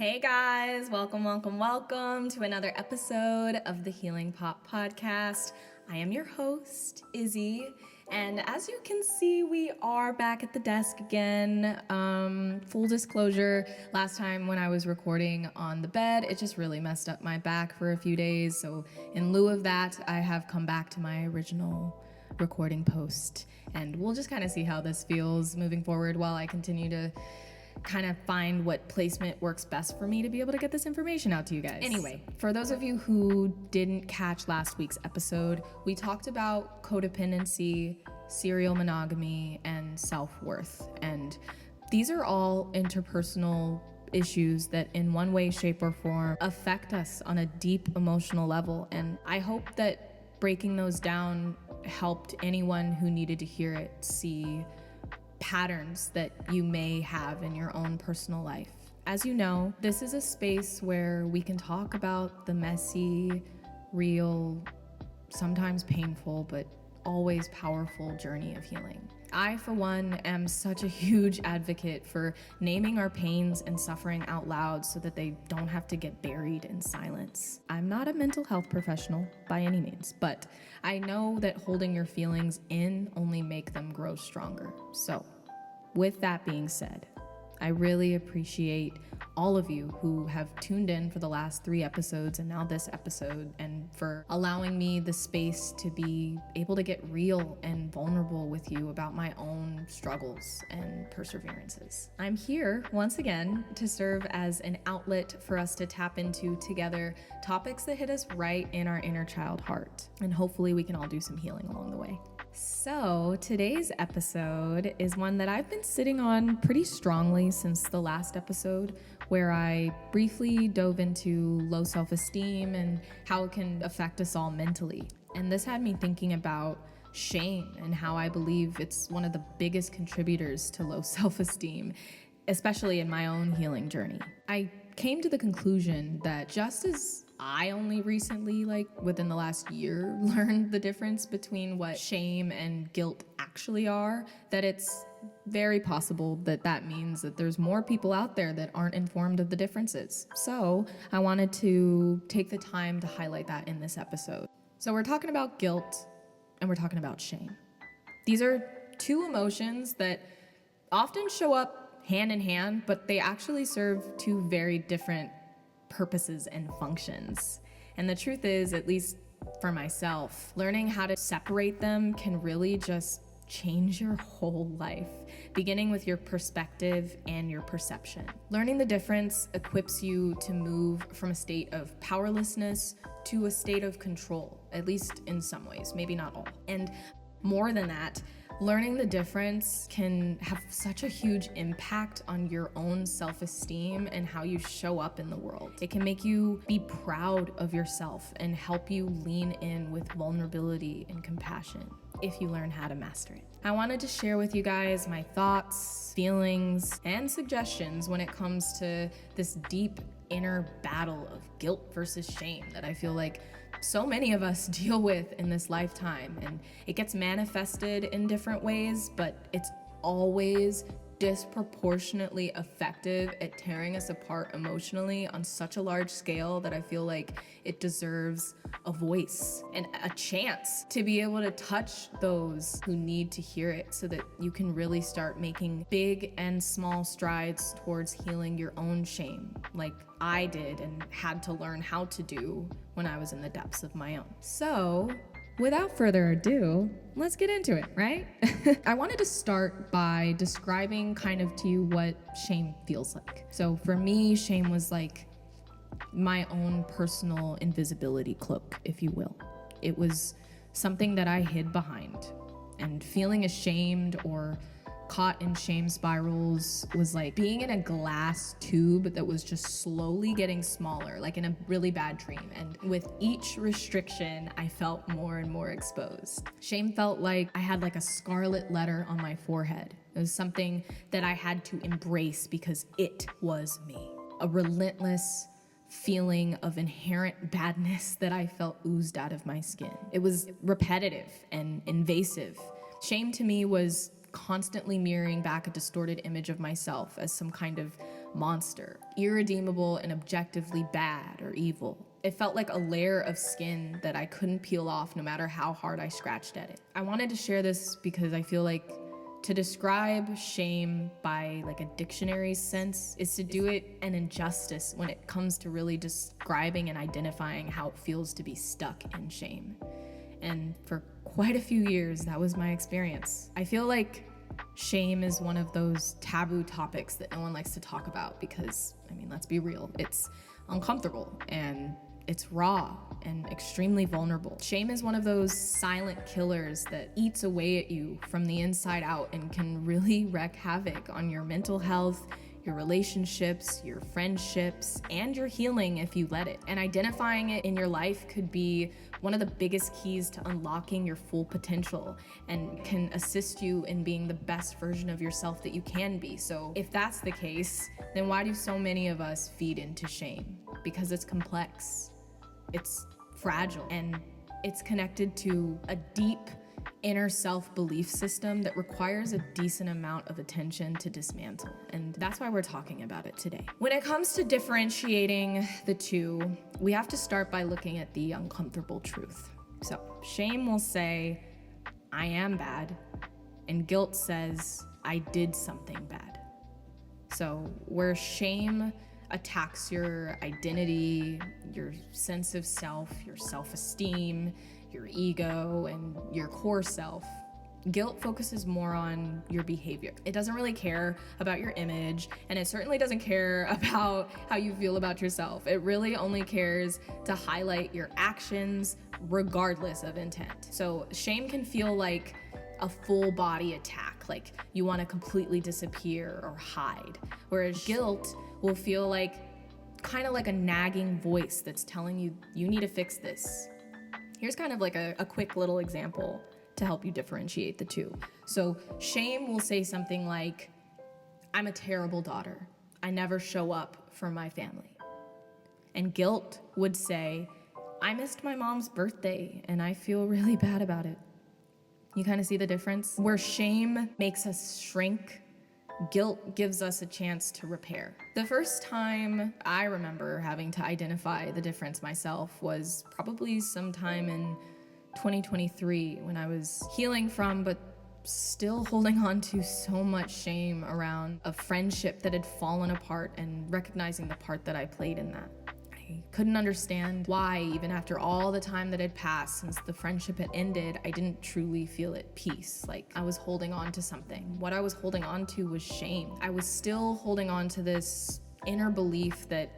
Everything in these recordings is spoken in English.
Hey guys, welcome to another episode of the Healing Pop Podcast. I am your host, Izzy, and as you can see, we are back at the desk again. Full disclosure, last time when I was recording on the bed, it just really messed up my back for a few days, so in lieu of that, I have come back to my original recording post, and we'll just kind of see how this feels moving forward while I continue to kind of find what placement works best for me to be able to get this information out to you guys. Anyway, for those of you who didn't catch last week's episode, we talked about codependency, serial monogamy, and self-worth. And these are all interpersonal issues that in one way, shape, or form affect us on a deep emotional level. And I hope that breaking those down helped anyone who needed to hear it see patterns that you may have in your own personal life. As you know, this is a space where we can talk about the messy, real, sometimes painful, but always powerful journey of healing. I, for one, am such a huge advocate for naming our pains and suffering out loud so that they don't have to get buried in silence. I'm not a mental health professional by any means, but I know that holding your feelings in only make them grow stronger. So, with that being said, I really appreciate all of you who have tuned in for the last 3 episodes and now this episode, and for allowing me the space to be able to get real and vulnerable with you about my own struggles and perseverances. I'm here once again to serve as an outlet for us to tap into together topics that hit us right in our inner child heart, and hopefully we can all do some healing along the way. So today's episode is one that I've been sitting on pretty strongly since the last episode, where I briefly dove into low self-esteem and how it can affect us all mentally. And this had me thinking about shame and how I believe it's one of the biggest contributors to low self-esteem, especially in my own healing journey. I came to the conclusion that just as I only recently, within the last year, learned the difference between what shame and guilt actually are, that it's very possible that that means that there's more people out there that aren't informed of the differences. So I wanted to take the time to highlight that in this episode. So we're talking about guilt and we're talking about shame. These are 2 emotions that often show up hand in hand, but they actually serve 2 very different purposes and functions. And the truth is, at least for myself, learning how to separate them can really just change your whole life, beginning with your perspective and your perception. Learning the difference equips you to move from a state of powerlessness to a state of control, at least in some ways, maybe not all. And more than that, learning the difference can have such a huge impact on your own self-esteem and how you show up in the world. It can make you be proud of yourself and help you lean in with vulnerability and compassion if you learn how to master it. I wanted to share with you guys my thoughts, feelings, and suggestions when it comes to this deep inner battle of guilt versus shame that I feel like so many of us deal with in this lifetime, and it gets manifested in different ways, but it's always disproportionately effective at tearing us apart emotionally on such a large scale that I feel like it deserves a voice and a chance to be able to touch those who need to hear it, so that you can really start making big and small strides towards healing your own shame, like I did and had to learn how to do when I was in the depths of my own. So, without further ado, let's get into it, right? I wanted to start by describing kind of to you what shame feels like. So for me, shame was like my own personal invisibility cloak, if you will. It was something that I hid behind, and feeling ashamed or caught in shame spirals was like being in a glass tube that was just slowly getting smaller, like in a really bad dream. And with each restriction, I felt more and more exposed. Shame felt like I had like a scarlet letter on my forehead. It was something that I had to embrace because it was me. A relentless feeling of inherent badness that I felt oozed out of my skin. It was repetitive and invasive. Shame to me was constantly mirroring back a distorted image of myself as some kind of monster, irredeemable and objectively bad or evil. It felt like a layer of skin that I couldn't peel off no matter how hard I scratched at it. I wanted to share this because I feel like to describe shame by like a dictionary sense is to do it an injustice when it comes to really describing and identifying how it feels to be stuck in shame. And for quite a few years, that was my experience. I feel like shame is one of those taboo topics that no one likes to talk about because, I mean, let's be real, it's uncomfortable and it's raw and extremely vulnerable. Shame is one of those silent killers that eats away at you from the inside out and can really wreak havoc on your mental health, your relationships, your friendships, and your healing if you let it. And identifying it in your life could be one of the biggest keys to unlocking your full potential and can assist you in being the best version of yourself that you can be. So if that's the case, then why do so many of us feed into shame? Because it's complex, it's fragile, and it's connected to a deep inner self-belief system that requires a decent amount of attention to dismantle. And that's why we're talking about it today. When it comes to differentiating the two, we have to start by looking at the uncomfortable truth. So shame will say, I am bad, and guilt says, I did something bad. So where shame attacks your identity, your sense of self, your self-esteem, your ego, and your core self, guilt focuses more on your behavior. It doesn't really care about your image, and it certainly doesn't care about how you feel about yourself. It really only cares to highlight your actions regardless of intent. So shame can feel like a full body attack, like you want to completely disappear or hide, whereas guilt will feel like kind of like a nagging voice that's telling you, you need to fix this. Here's kind of like a quick little example to help you differentiate the two. So shame will say something like, I'm a terrible daughter. I never show up for my family. And guilt would say, I missed my mom's birthday and I feel really bad about it. You kind of see the difference? Where shame makes us shrink, guilt gives us a chance to repair. The first time I remember having to identify the difference myself was probably sometime in 2023 when I was healing from, but still holding on to so much shame around a friendship that had fallen apart and recognizing the part that I played in that. I couldn't understand why, even after all the time that had passed since the friendship had ended, I didn't truly feel at peace. Like I was holding on to something. What I was holding on to was shame. I was still holding on to this inner belief that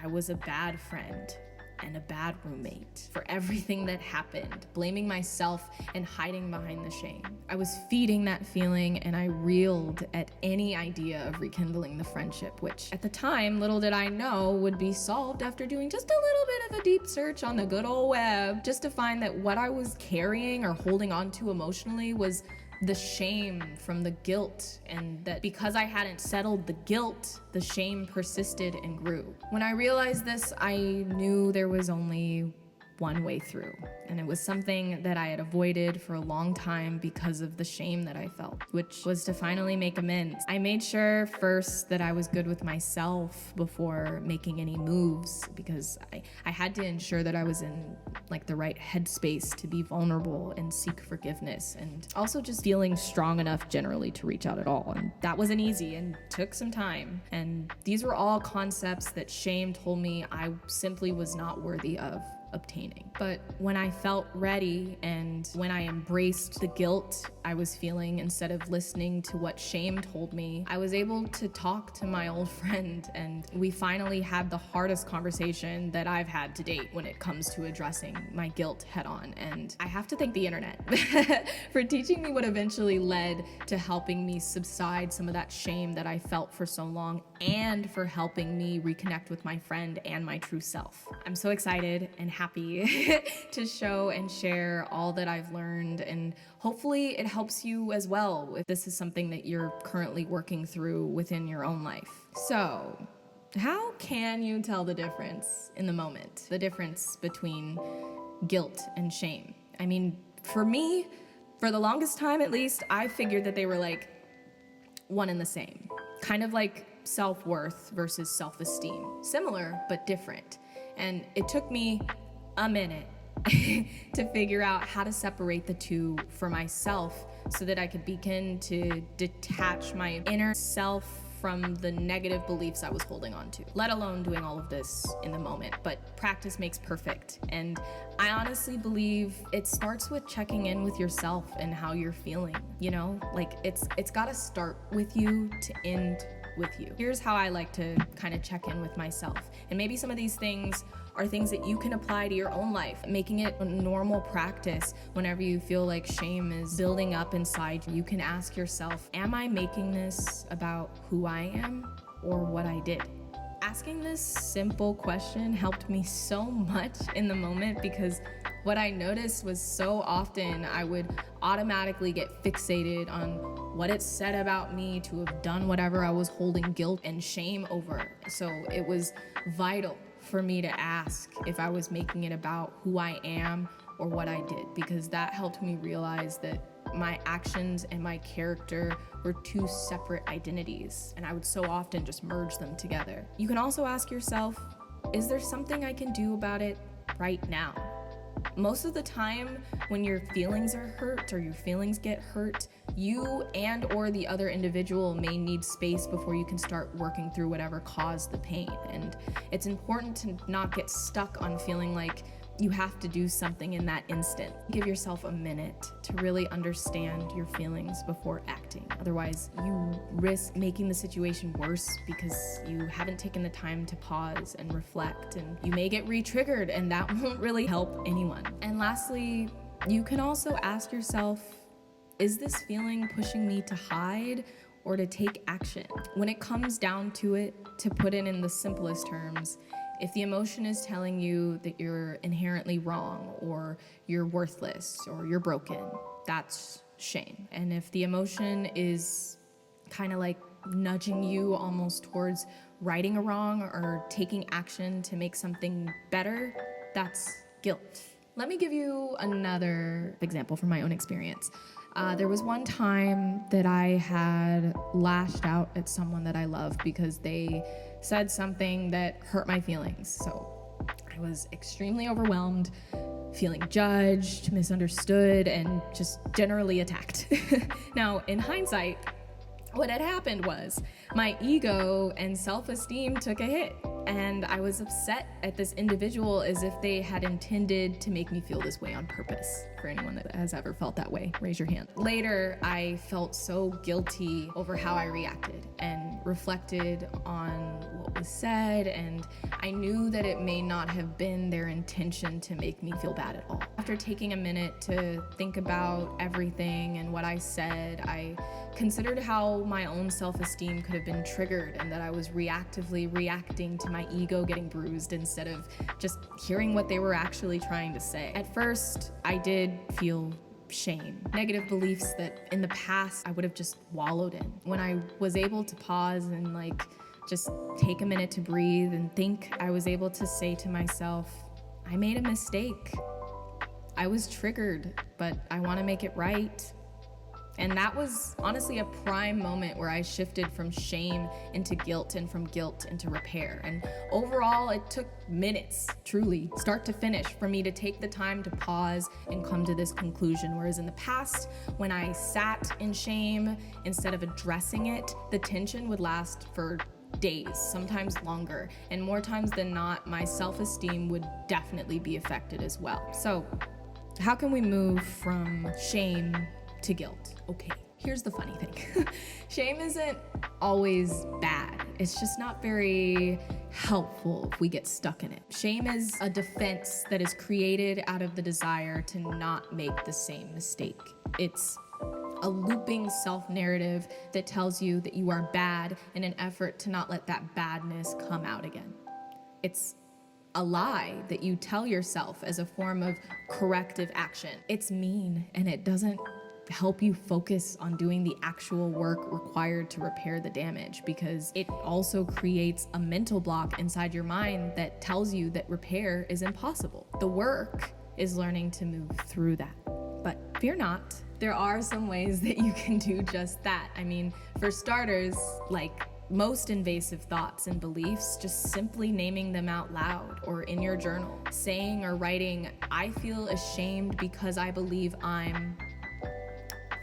I was a bad friend and a bad roommate for everything that happened, blaming myself and hiding behind the shame. I was feeding that feeling and I reeled at any idea of rekindling the friendship, which at the time, little did I know, would be solved after doing just a little bit of a deep search on the good old web, just to find that what I was carrying or holding on to emotionally was the shame from the guilt, and that because I hadn't settled the guilt, the shame persisted and grew. When I realized this, I knew there was only one way through, and it was something that I had avoided for a long time because of the shame that I felt, which was to finally make amends. I made sure first that I was good with myself before making any moves, because I had to ensure that I was in like the right headspace to be vulnerable and seek forgiveness, and also just feeling strong enough generally to reach out at all. And that wasn't easy and took some time. And these were all concepts that shame told me I simply was not worthy of obtaining. But when I felt ready and when I embraced the guilt I was feeling instead of listening to what shame told me, I was able to talk to my old friend, and we finally had the hardest conversation that I've had to date when it comes to addressing my guilt head on. And I have to thank the internet for teaching me what eventually led to helping me subside some of that shame that I felt for so long, and for helping me reconnect with my friend and my true self. I'm so excited and happy to show and share all that I've learned, and hopefully it helps you as well if this is something that you're currently working through within your own life. So, how can you tell the difference in the moment? The difference between guilt and shame? I mean, for me, for the longest time at least, I figured that they were like one and the same. Kind of like self-worth versus self-esteem. Similar, but different. And it took me a minute to figure out how to separate the two for myself so that I could begin to detach my inner self from the negative beliefs I was holding on to, let alone doing all of this in the moment. But practice makes perfect. And I honestly believe it starts with checking in with yourself and how you're feeling, you know? Like it's gotta start with you to end with you. Here's how I like to kind of check in with myself. And maybe some of these things are things that you can apply to your own life, making it a normal practice. Whenever you feel like shame is building up inside you can ask yourself, am I making this about who I am or what I did? Asking this simple question helped me so much in the moment, because what I noticed was so often I would automatically get fixated on what it said about me to have done whatever I was holding guilt and shame over. So it was vital for me to ask if I was making it about who I am or what I did, because that helped me realize that my actions and my character were two separate identities, and I would so often just merge them together. You can also ask yourself, is there something I can do about it right now? Most of the time, when your feelings are hurt or your feelings get hurt, you and or the other individual may need space before you can start working through whatever caused the pain. And it's important to not get stuck on feeling like you have to do something in that instant. Give yourself a minute to really understand your feelings before acting. Otherwise, you risk making the situation worse because you haven't taken the time to pause and reflect, and you may get re-triggered, and that won't really help anyone. And lastly, you can also ask yourself, is this feeling pushing me to hide or to take action? When it comes down to it, to put it in the simplest terms, if the emotion is telling you that you're inherently wrong or you're worthless or you're broken, that's shame. And if the emotion is kind of like nudging you almost towards righting a wrong or taking action to make something better, that's guilt. Let me give you another example from my own experience. There was one time that I had lashed out at someone that I love because they said something that hurt my feelings. So I was extremely overwhelmed, feeling judged, misunderstood, and just generally attacked. Now, in hindsight, what had happened was my ego and self-esteem took a hit, and I was upset at this individual as if they had intended to make me feel this way on purpose. For anyone that has ever felt that way, raise your hand. Later, I felt so guilty over how I reacted and reflected on what was said, and I knew that it may not have been their intention to make me feel bad at all. After taking a minute to think about everything and what I said, I considered how my own self-esteem could have been triggered and that I was reactively reacting to my ego getting bruised instead of just hearing what they were actually trying to say. At first, I did feel shame, negative beliefs that in the past I would have just wallowed in. When I was able to pause and just take a minute to breathe and think, I was able to say to myself, I made a mistake. I was triggered, but I want to make it right. And that was honestly a prime moment where I shifted from shame into guilt and from guilt into repair. And overall, it took minutes, truly, start to finish, for me to take the time to pause and come to this conclusion. Whereas in the past, when I sat in shame, instead of addressing it, the tension would last for days, sometimes longer. And more times than not, my self-esteem would definitely be affected as well. So how can we move from shame to guilt? Okay, here's the funny thing. Shame isn't always bad. It's just not very helpful if we get stuck in it. Shame is a defense that is created out of the desire to not make the same mistake. It's a looping self-narrative that tells you that you are bad in an effort to not let that badness come out again. It's a lie that you tell yourself as a form of corrective action. It's mean, and it doesn't help you focus on doing the actual work required to repair the damage, because it also creates a mental block inside your mind that tells you that repair is impossible. The work is learning to move through that. But fear not, there are some ways that you can do just that. I mean, for starters, like most invasive thoughts and beliefs, just simply naming them out loud or in your journal, saying or writing, I feel ashamed because I believe I'm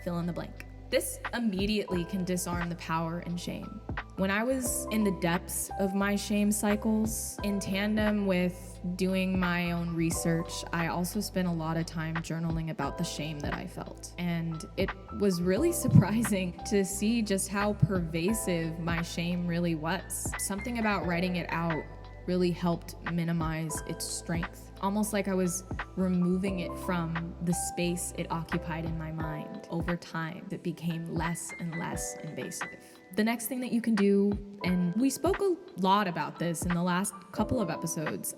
fill in the blank. This immediately can disarm the power in shame. When I was in the depths of my shame cycles, in tandem with doing my own research, I also spent a lot of time journaling about the shame that I felt. And it was really surprising to see just how pervasive my shame really was. Something about writing it out really helped minimize its strength. Almost like I was removing it from the space it occupied in my mind. Over time, it became less and less invasive. The next thing that you can do, and we spoke a lot about this in the last couple of episodes,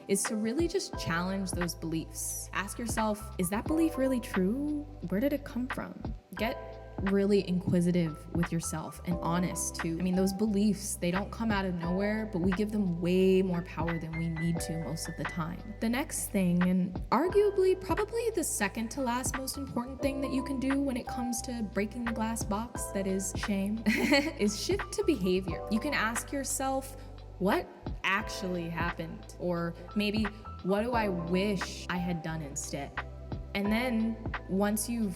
is to really just challenge those beliefs. Ask yourself, is that belief really true? Where did it come from? Get really inquisitive with yourself and honest too. I mean, those beliefs, they don't come out of nowhere, but we give them way more power than we need to most of the time. The next thing, and arguably probably the second to last most important thing that you can do when it comes to breaking the glass box that is shame, is shift to behavior. You can ask yourself, what actually happened? Or maybe, what do I wish I had done instead? And then once you've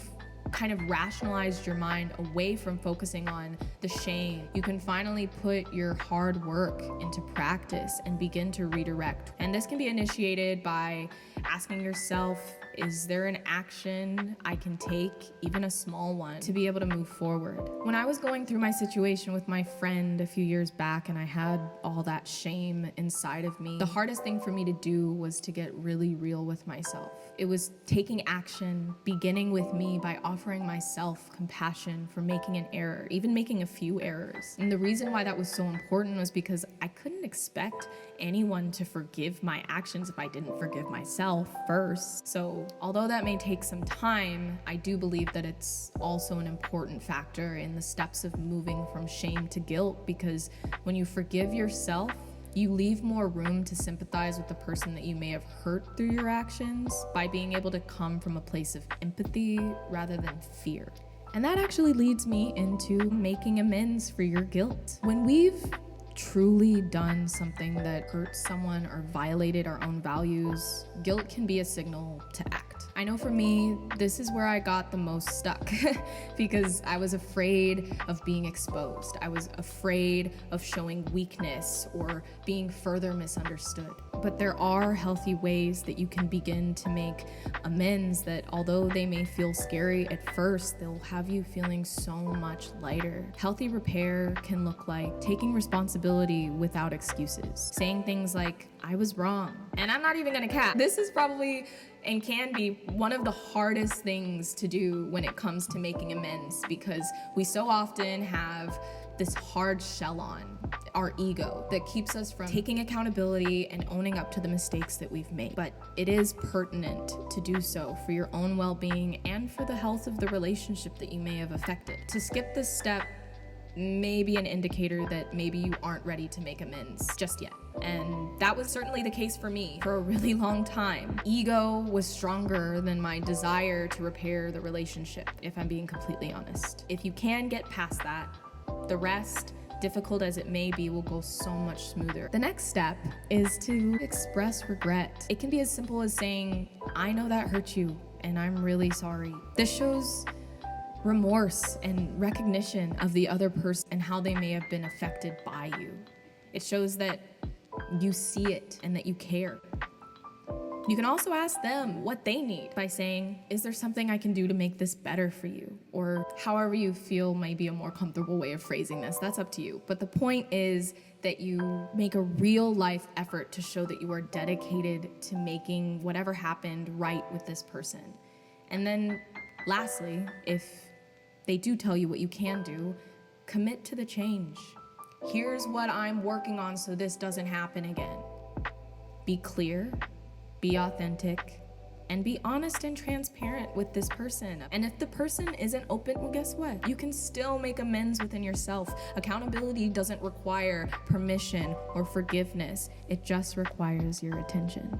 kind of rationalized your mind away from focusing on the shame, you can finally put your hard work into practice and begin to redirect. And this can be initiated by asking yourself, is there an action I can take, even a small one, to be able to move forward? When I was going through my situation with my friend a few years back and I had all that shame inside of me, the hardest thing for me to do was to get really real with myself. It was taking action, beginning with me by offering myself compassion for making an error, even making a few errors. And the reason why that was so important was because I couldn't expect anyone to forgive my actions if I didn't forgive myself first. So although that may take some time, I do believe that it's also an important factor in the steps of moving from shame to guilt, because when you forgive yourself, you leave more room to sympathize with the person that you may have hurt through your actions by being able to come from a place of empathy rather than fear. And that actually leads me into making amends for your guilt. When we've truly done something that hurt someone or violated our own values, guilt can be a signal to act. I know for me, this is where I got the most stuck because I was afraid of being exposed. I was afraid of showing weakness or being further misunderstood. But there are healthy ways that you can begin to make amends that, although they may feel scary at first, they'll have you feeling so much lighter. Healthy repair can look like taking responsibility without excuses, saying things like, I was wrong. And I'm not even gonna cap. This is probably and can be one of the hardest things to do when it comes to making amends, because we so often have this hard shell on our ego that keeps us from taking accountability and owning up to the mistakes that we've made. But it is pertinent to do so for your own well-being and for the health of the relationship that you may have affected. To skip this step may be an indicator that maybe you aren't ready to make amends just yet. And that was certainly the case for me for a really long time. Ego was stronger than my desire to repair the relationship, if I'm being completely honest. If you can get past that, the rest, difficult as it may be, will go so much smoother. The next step is to express regret. It can be as simple as saying, I know that hurt you, and I'm really sorry. This shows remorse and recognition of the other person and how they may have been affected by you. It shows that you see it and that you care. You can also ask them what they need by saying, is there something I can do to make this better for you? Or however you feel might be a more comfortable way of phrasing this. That's up to you. But the point is that you make a real life effort to show that you are dedicated to making whatever happened right with this person. And then lastly, if they do tell you what you can do, commit to the change. Here's what I'm working on so this doesn't happen again. Be clear, be authentic, and be honest and transparent with this person. And if the person isn't open, well, guess what? You can still make amends within yourself. Accountability doesn't require permission or forgiveness. It just requires your attention.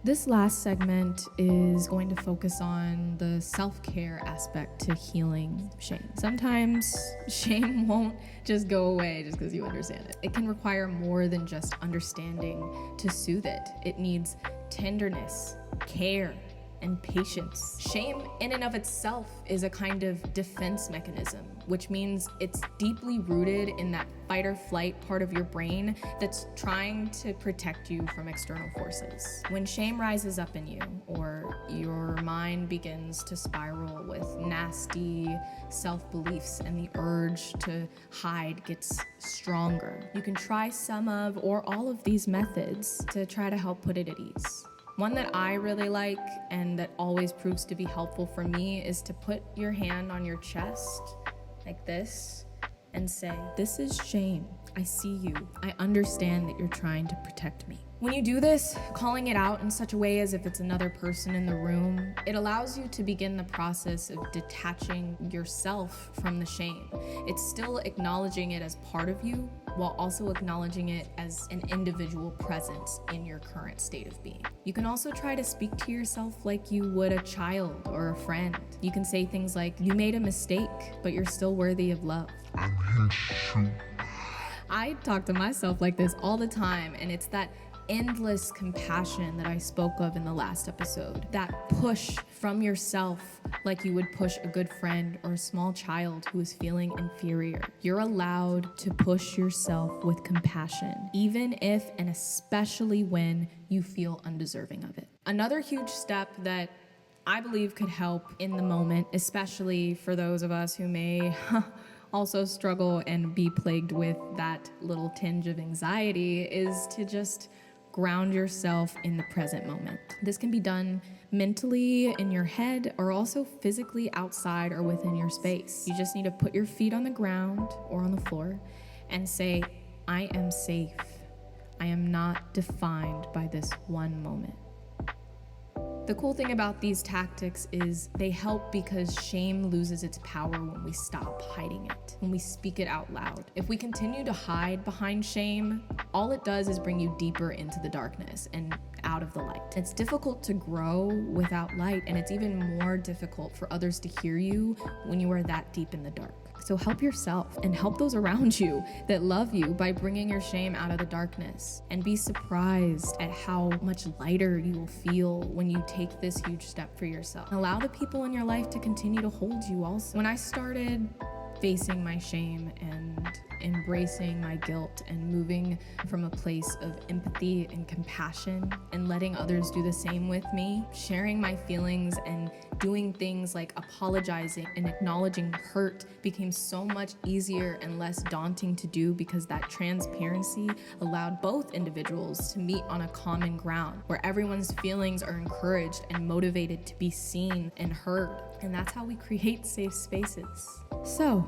This last segment is going to focus on the self-care aspect to healing shame. Sometimes shame won't just go away just because you understand it. It can require more than just understanding to soothe it. It needs tenderness, care, and patience. Shame in and of itself is a kind of defense mechanism, which means it's deeply rooted in that fight or flight part of your brain that's trying to protect you from external forces. When shame rises up in you, or your mind begins to spiral with nasty self-beliefs and the urge to hide gets stronger, you can try some of or all of these methods to try to help put it at ease. One that I really like and that always proves to be helpful for me is to put your hand on your chest like this and say, "This is shame. I see you. I understand that you're trying to protect me." When you do this, calling it out in such a way as if it's another person in the room, it allows you to begin the process of detaching yourself from the shame. It's still acknowledging it as part of you, while also acknowledging it as an individual presence in your current state of being. You can also try to speak to yourself like you would a child or a friend. You can say things like, "You made a mistake, but you're still worthy of love." I talk to myself like this all the time, and it's that endless compassion that I spoke of in the last episode. That push from yourself like you would push a good friend or a small child who is feeling inferior. You're allowed to push yourself with compassion, even if and especially when you feel undeserving of it. Another huge step that I believe could help in the moment, especially for those of us who may also struggle and be plagued with that little tinge of anxiety, is to just ground yourself in the present moment. This can be done mentally in your head or also physically outside or within your space. You just need to put your feet on the ground or on the floor and say, "I am safe. I am not defined by this one moment." The cool thing about these tactics is they help because shame loses its power when we stop hiding it, when we speak it out loud. If we continue to hide behind shame, all it does is bring you deeper into the darkness and out of the light. It's difficult to grow without light, and it's even more difficult for others to hear you when you are that deep in the dark. So help yourself and help those around you that love you by bringing your shame out of the darkness, and be surprised at how much lighter you will feel when you take this huge step for yourself. Allow the people in your life to continue to hold you also. When I started facing my shame and embracing my guilt and moving from a place of empathy and compassion and letting others do the same with me, sharing my feelings and doing things like apologizing and acknowledging hurt became so much easier and less daunting to do, because that transparency allowed both individuals to meet on a common ground where everyone's feelings are encouraged and motivated to be seen and heard. And that's how we create safe spaces. So,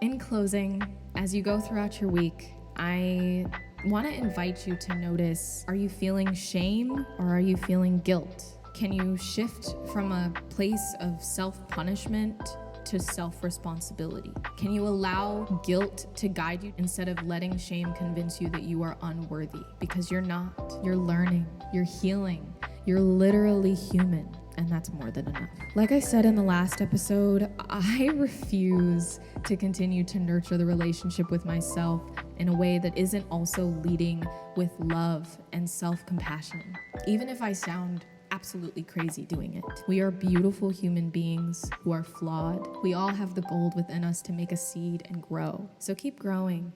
in closing, as you go throughout your week, I want to invite you to notice, are you feeling shame or are you feeling guilt? Can you shift from a place of self-punishment to self-responsibility? Can you allow guilt to guide you instead of letting shame convince you that you are unworthy? Because you're not. You're learning. You're healing. You're literally human. And that's more than enough. Like I said in the last episode, I refuse to continue to nurture the relationship with myself in a way that isn't also leading with love and self-compassion. Even if I sound absolutely crazy doing it. We are beautiful human beings who are flawed. We all have the gold within us to make a seed and grow. So keep growing,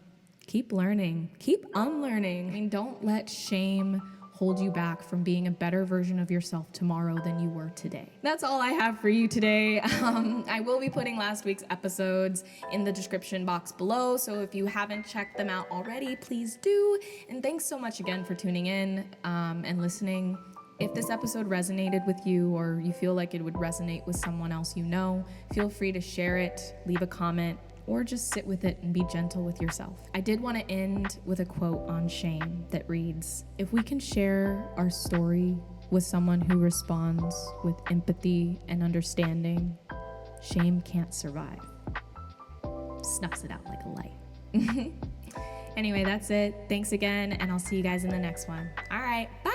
keep learning, keep unlearning. I mean, don't let shame hold you back from being a better version of yourself tomorrow than you were today. That's all I have for you today. I will be putting last week's episodes in the description box below, so if you haven't checked them out already, please do. And thanks so much again for tuning in and listening. If this episode resonated with you, or you feel like it would resonate with someone else you know, feel free to share it, leave a comment, or just sit with it and be gentle with yourself. I did want to end with a quote on shame that reads, "If we can share our story with someone who responds with empathy and understanding, shame can't survive." Snuffs it out like a light. Anyway, that's it. Thanks again, and I'll see you guys in the next one. All right, bye.